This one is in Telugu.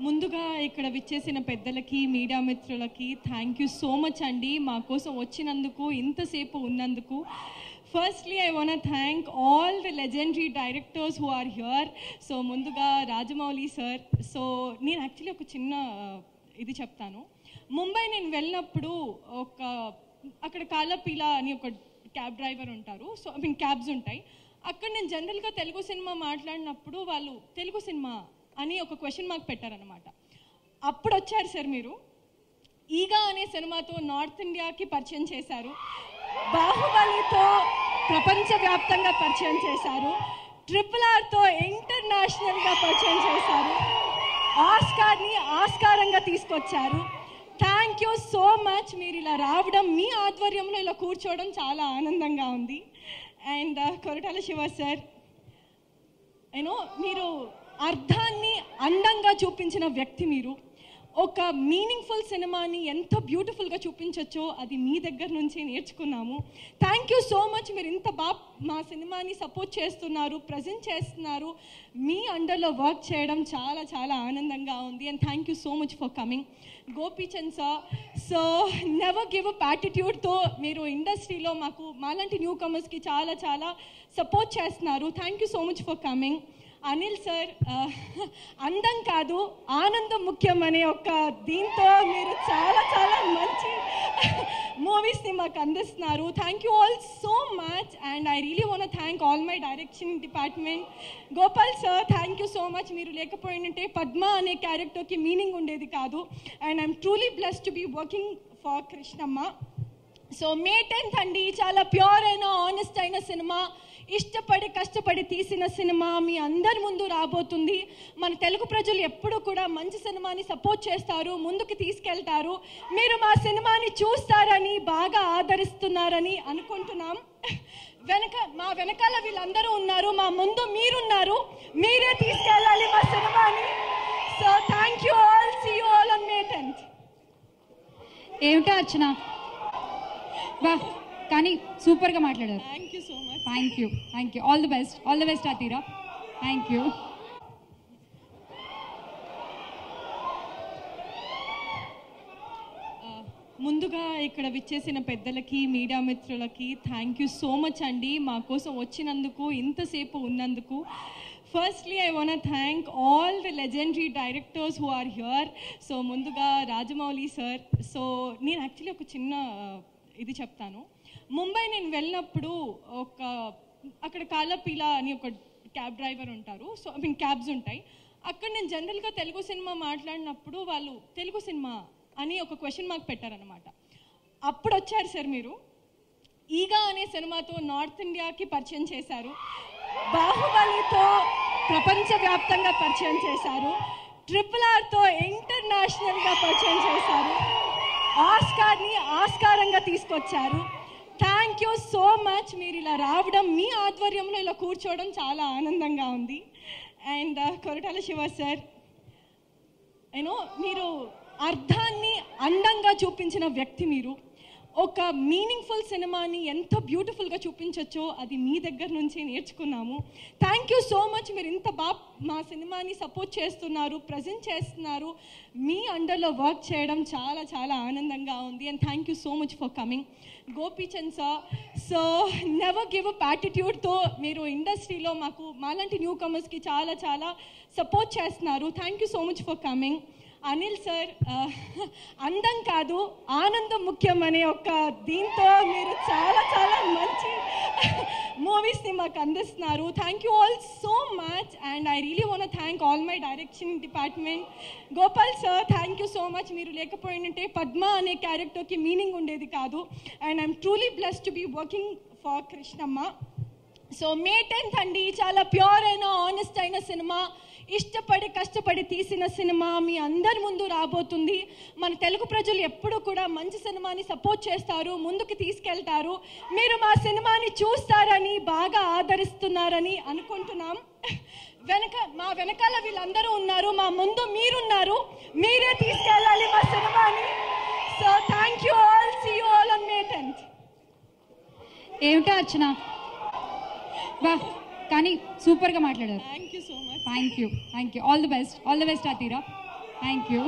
ముందుగా ఇక్కడ విచ్చేసిన పెద్దలకి మీడియా మిత్రులకి థ్యాంక్ యూ సో మచ్ అండి మా కోసం వచ్చినందుకు ఇంతసేపు ఉన్నందుకు. Firstly I want thank all the legendary directors who are here. So ముందుగా రాజమౌళి సార్. సో నేను యాక్చువల్లీ ఒక చిన్న ఇది చెప్తాను. ముంబై నేను వెళ్ళినప్పుడు అక్కడ కాలపీలా అని ఒక క్యాబ్ డ్రైవర్ ఉంటారు. సో క్యాబ్స్ ఉంటాయి అక్కడ. నేను జనరల్గా తెలుగు సినిమా మాట్లాడినప్పుడు వాళ్ళు తెలుగు సినిమా అని ఒక క్వశ్చన్ మార్క్ పెట్టారనమాట. అప్పుడు వచ్చారు సార్ మీరు. ఈగా అనే సినిమాతో నార్త్ ఇండియాకి పరిచయం చేశారు, బాహుబలితో ప్రపంచవ్యాప్తంగా పరిచయం చేశారు, RRRతో ఇంటర్నేషనల్గా పరిచయం చేశారు, ఆస్కార్ని ఆస్కారంగా తీసుకొచ్చారు. Thank you so much. మీరు ఇలా రావడం, మీ ఆధ్వర్యంలో ఇలా కూర్చోవడం చాలా ఆనందంగా ఉంది. అండ్ కొరటాల శివ సార్, మీరు అర్థాన్ని అందంగా చూపించిన వ్యక్తి. మీరు ఒక మీనింగ్ఫుల్ సినిమాని ఎంత బ్యూటిఫుల్గా చూపించవచ్చో అది మీ దగ్గర నుంచి నేర్చుకున్నాము. Thank you so much. మీరు ఇంత బాగా మా సినిమాని సపోర్ట్ చేస్తున్నారు, ప్రజెంట్ చేస్తున్నారు. మీ అండర్లో వర్క్ చేయడం చాలా చాలా ఆనందంగా ఉంది. And thank you so much for coming. Gopichand sir, so never give up యాటిట్యూడ్తో మీరు ఇండస్ట్రీలో మాలాంటి న్యూ కమర్స్కి చాలా చాలా సపోర్ట్ చేస్తున్నారు. Thank you so much for coming. Anil sir, అందం కాదు ఆనందం ముఖ్యం అనే ఒక దీంతో మీరు చాలా చాలా మంచి మూవీస్ని మాకు అందిస్తున్నారు. Thank you all so much. And I really want thank all my direction department. Gopal sir, thank you so much. మీరు లేకపోయింటే పద్మ అనే క్యారెక్టర్కి మీనింగ్ ఉండేది కాదు. And I'm truly blessed to be working for Krishnamma. So May 10th అండి, చాలా ప్యూర్ అయిన ఆనెస్ట్ అయిన సినిమా, ఇష్టపడి కష్టపడి తీసిన సినిమా మీ అందరి ముందు రాబోతుంది. మన తెలుగు ప్రజలు ఎప్పుడు కూడా మంచి సినిమాని సపోర్ట్ చేస్తారు, ముందుకు తీసుకెళ్తారు. మీరు మా సినిమాని చూస్తారని, బాగా ఆదరిస్తున్నారని అనుకుంటున్నాం. మా వెనకాల వీళ్ళందరూ ఉన్నారు, మా ముందు మీరున్నారు. మీరే తీసుకెళ్ళాలి మా సినిమాని. So thank you all. See you all on May 10th. ఏమిటా అర్చన, వా కానీ సూపర్గా మాట్లాడారు. Thank you so much. Thank you. All the best Athira. Thank you. ముందుగా ఇక్కడ విచ్చేసిన పెద్దలకి మీడియా మిత్రులకి థ్యాంక్ యూ సో మచ్ అండి మా కోసం వచ్చినందుకు ఇంతసేపు ఉన్నందుకు. Firstly I want thank all the legendary directors who are here. So ముందుగా రాజమౌళి సార్. సో నేను యాక్చువల్లీ ఒక చిన్న ఇది చెప్తాను. ముంబై నేను వెళ్ళినప్పుడు అక్కడ కాలపీలా అని ఒక క్యాబ్ డ్రైవర్ ఉంటారు. సో క్యాబ్స్ ఉంటాయి అక్కడ. నేను జనరల్గా తెలుగు సినిమా మాట్లాడినప్పుడు వాళ్ళు తెలుగు సినిమా అని ఒక క్వశ్చన్ మార్క్ పెట్టారనమాట. అప్పుడు వచ్చారు సార్ మీరు. ఈగా అనే సినిమాతో నార్త్ ఇండియాకి పరిచయం చేశారు, బాహుబలితో ప్రపంచవ్యాప్తంగా పరిచయం చేశారు, RRRతో ఇంటర్నేషనల్గా పరిచయం చేశారు, ఆస్కార్ని ఆస్కారంగా తీసుకొచ్చారు. Thank you so much. మీరు ఇలా రావడం, మీ ఆధ్వర్యంలో ఇలా కూర్చోవడం చాలా ఆనందంగా ఉంది. అండ్ కొరటాల శివ సార్, మీరు అర్థాన్ని అందంగా చూపించిన వ్యక్తి. మీరు ఒక మీనింగ్ఫుల్ సినిమాని ఎంత బ్యూటిఫుల్గా చూపించవచ్చో అది మీ దగ్గర నుంచి నేర్చుకున్నాము. Thank you so much. మీరు ఇంత బాగా మా సినిమాని సపోర్ట్ చేస్తున్నారు, ప్రజెంట్ చేస్తున్నారు. మీ అండర్లో వర్క్ చేయడం చాలా చాలా ఆనందంగా ఉంది. And thank you so much for coming. Gopichand sir, so never give up యాటిట్యూడ్తో మీరు ఇండస్ట్రీలో మాలాంటి న్యూ కమర్స్కి చాలా చాలా సపోర్ట్ చేస్తున్నారు. Thank you so much for coming. Anil sir, అందం కాదు ఆనందం ముఖ్యం అనే ఒక దీంతో మీరు చాలా చాలా మంచి మూవీస్ని మాకు అందిస్తున్నారు. Thank you all so much. And I really want thank all my direction department. Gopal sir, thank you so much. మీరు లేకపోయింటే పద్మ అనే క్యారెక్టర్కి మీనింగ్ ఉండేది కాదు. And I'm truly blessed to be working for Krishnamma. So May 10th అండి, చాలా ప్యూర్ అయిన ఆనెస్ట్ అయిన సినిమా, ఇష్టపడి కష్టపడి తీసిన సినిమా మీ అందరి ముందు రాబోతుంది. మన తెలుగు ప్రజలు ఎప్పుడు కూడా మంచి సినిమాని సపోర్ట్ చేస్తారు, ముందుకు తీసుకెళ్తారు. మీరు మా సినిమాని చూస్తారని, బాగా ఆదరిస్తున్నారని అనుకుంటున్నాం. మా వెనకాల వీళ్ళందరూ ఉన్నారు, మా ముందు మీరున్నారు. మీరే తీసుకెళ్ళాలి మా సినిమాని. So thank you all. See you all on May 10th. ఏమిటా అర్చన, వా కానీ సూపర్గా మాట్లాడారు. Thank you so much. Thank you. All the best Athira. Thank you